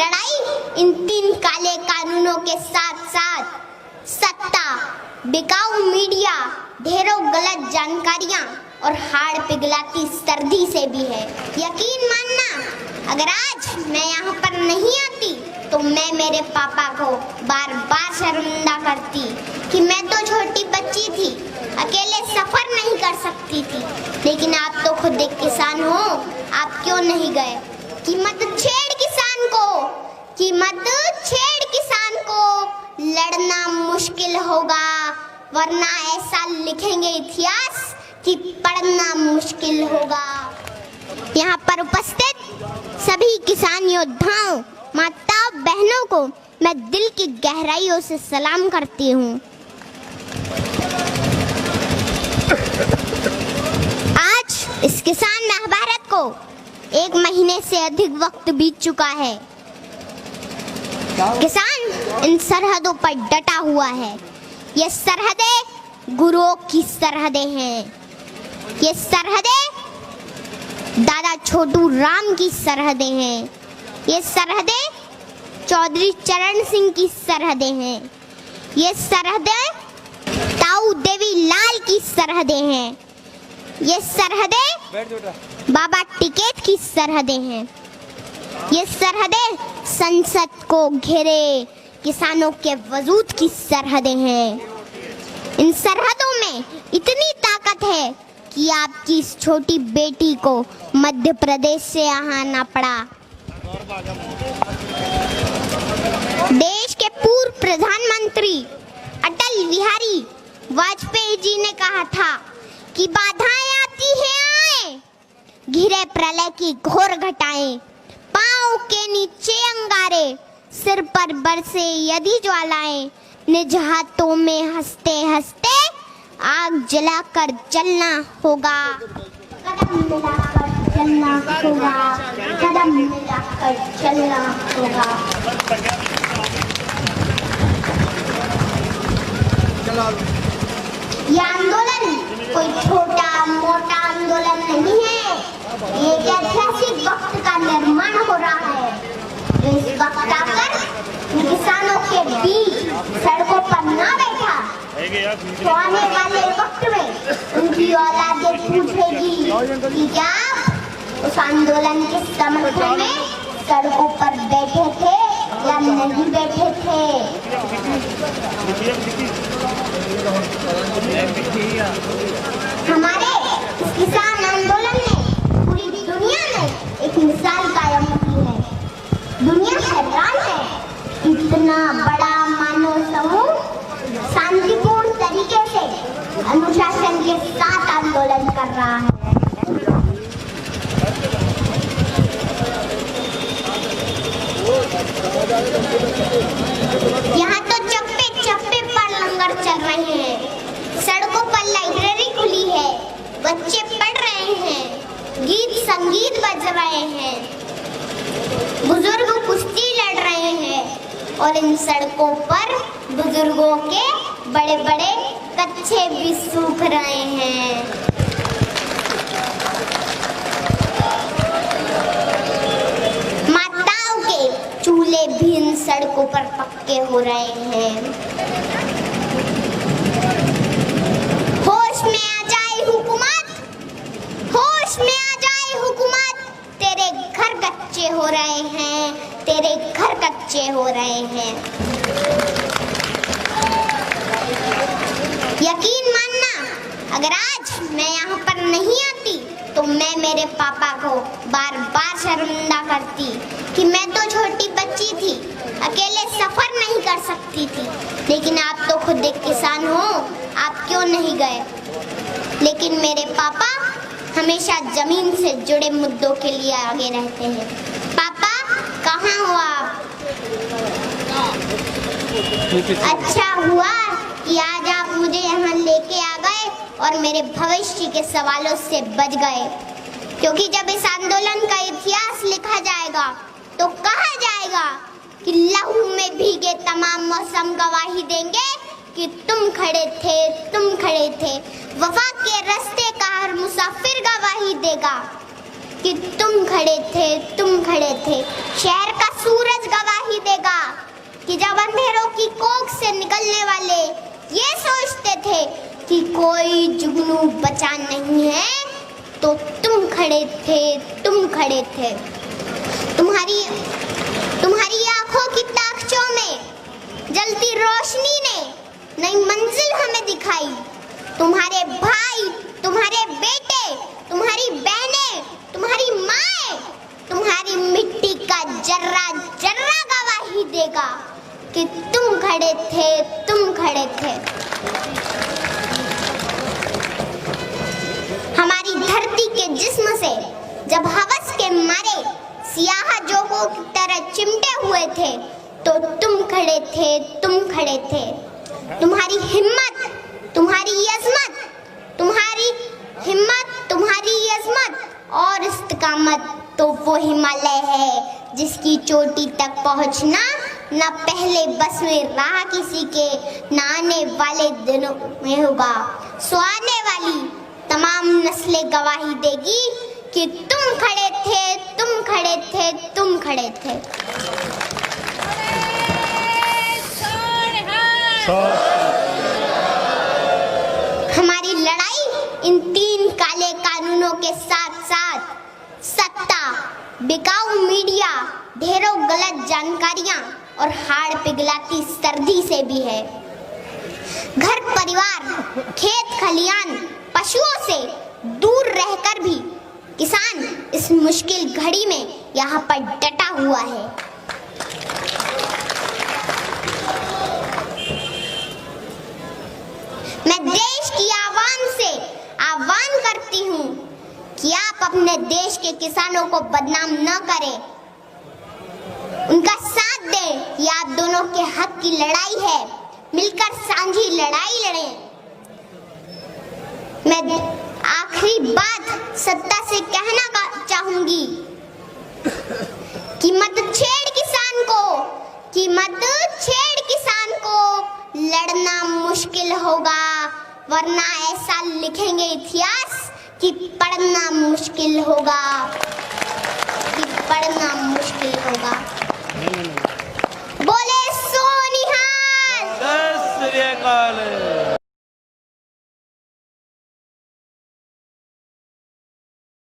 लड़ाई इन 3 काले कानूनों के साथ साथ सत्ता, बिकाऊ मीडिया, ढेरों गलत जानकारियां और हाड़ पिघलाती सर्दी से भी है। यकीन मानना, अगर आज मैं यहाँ पर नहीं आती तो मैं मेरे पापा को बार बार शर्मिंदा करती कि मैं तो छोटी बच्ची थी, अकेले सफर नहीं कर सकती थी। लेकिन आप तो खुद एक किसान हो, आप क्यों नहीं गए? कि मत छेड़ किसान को, कि मत छेड़ किसान को, लड़ना मुश्किल होगा, वरना ऐसा लिखेंगे इतिहास कि पढ़ना मुश्किल होगा। यहाँ पर उपस्थित सभी किसान योद्धाओं, माताओं, बहनों को मैं दिल की गहराइयों से सलाम करती हूँ। आज इस किसान महाभारत को 1 महीने से अधिक वक्त बीत चुका है। किसान इन सरहदों पर डटा हुआ है। ये सरहदें गुरुओं की सरहदें हैं। ये सरहदें दादा छोटू राम की सरहदें हैं। ये सरहदें चौधरी चरण सिंह की सरहदें हैं। ये सरहदें ताऊ देवी लाल की सरहदें हैं। ये सरहदें बाबा टिकैत की सरहदें हैं। ये सरहदें संसद को घेरे किसानों के वजूद की सरहदें हैं। इन सरहदों में इतनी ताकत है कि आपकी इस छोटी बेटी को मध्य प्रदेश से आना पड़ा। देश के पूर्व प्रधानमंत्री अटल बिहारी वाजपेयी जी ने कहा था कि बाधाएं आती हैं आए, घिरे प्रलय की घोर घटाएं, पांव के नीचे अंगारे, सिर पर बरसे यदि ज्वालाएं, निज हाथों में हंसते हंसते आग जलाकर जलना होगा। कदम मिलाकर चलना होगा, कदम मिलाकर चलना होगा। ये आंदोलन कोई छोटा मोटा आंदोलन नहीं है। ये एक ऐतिहासिक वक्त का निर्माण हो रहा है। इस वक्त आकर किसानों के बीच सड़कों पर ना बैठा तो आने वाले वक्त में उनकी औलादें पूछेगी कि क्या उस आंदोलन के समर्थन में सड़कों पर बैठे थे या नहीं बैठे थे। हमारे इस किसान आंदोलन ने पूरी दुनिया में एक मिसाल कायम की है। दुनिया हैरान है, इतना बड़ा मानव समूह शांतिपूर्ण तरीके से अनुशासन के साथ आंदोलन कर रहा है। यहाँ तो चप्पे चप्पे पर लंगर चल रहे हैं, सड़कों पर लाइब्रेरी खुली है, बच्चे पढ़ रहे हैं, गीत संगीत बज रहे हैं, बुजुर्ग कुश्ती लड़ रहे हैं और इन सड़कों पर बुजुर्गों के बड़े बड़े कच्छे भी सूख रहे हैं। माताओं के चूल्हे भी इन सड़कों पर पक्के हो रहे हैं। होश में आ जाए हुकूमत, होश में आ जाए हुकूमत, तेरे घर कच्चे हो रहे हैं, तेरे घर कच्चे हो रहे हैं। यकीन मानना, अगर आज मैं यहाँ पर नहीं आती तो मैं मेरे पापा को बार बार शर्मिंदा करती कि मैं तो छोटी बच्ची थी, अकेले सफर नहीं कर सकती थी। लेकिन आप तो खुद एक किसान हो, आप क्यों नहीं गए? लेकिन मेरे पापा हमेशा जमीन से जुड़े मुद्दों के लिए आगे रहते हैं। पापा कहाँ हो आप? अच्छा हुआ कि आज आप मुझे यहाँ लेके आ गए और मेरे भविष्य के सवालों से बच गए, क्योंकि जब इस आंदोलन का इतिहास लिखा जाएगा तो कहा जाएगा कि लहू में भीगे तमाम मौसम गवाही देंगे कि तुम खड़े थे, तुम खड़े थे। वफा के रास्ते का हर मुसाफिर गवाही देगा कि तुम खड़े थे, तुम खड़े थे। शहर का सूरज कि जब अंधेरों की कोख से निकलने वाले ये सोचते थे कि कोई जुगनू बचा नहीं है, तो तुम खड़े थे। तुम्हारी आंखों की ताकचों में जलती रोशनी ने नई मंजिल हमें दिखाई। तुम्हारे भाई, तुम्हारे बेटे, तुम्हारी बहनें, तुम्हारी माएं, तुम्हारी मिट्टी का जर्रा जर्रा गवाही देगा कि तुम खड़े थे। हमारी धरती के जिस्म से जब हवस के मारे सियाह जोगों की तरह चिमटे हुए थे, तो तुम खड़े थे। तुम्हारी हिम्मत, तुम्हारी अज़मत और इस्तिकामत तो वो हिमालय है जिसकी चोटी तक पहुंचना न पहले बस में रहा किसी के, न आने वाले दिनों में होगा। सो आने वाली तमाम नस्लें गवाही देगी कि तुम खड़े थे। हमारी लड़ाई इन 3 काले कानूनों के साथ सत्ता, बिकाऊ मीडिया, ढेरों गलत जानकारियां और हाड़ पिघलाती सर्दी से भी है। घर परिवार, खेत खलियान, पशुओं से दूर रहकर भी किसान इस मुश्किल घड़ी में यहाँ पर डटा हुआ है। मैं देश की आवाम से आह्वान करती हूँ कि आप अपने देश के किसानों को बदनाम न करें, उनका साथ दें। ये आप दोनों के हक की लड़ाई है, मिलकर सांझी लड़ाई लड़ें। मैं आखिरी बात सत्ता से कहना चाहूंगी कि मत छेड़ किसान को, लड़ना मुश्किल होगा, वरना ऐसा लिखेंगे इतिहास कि पढ़ना मुश्किल होगा।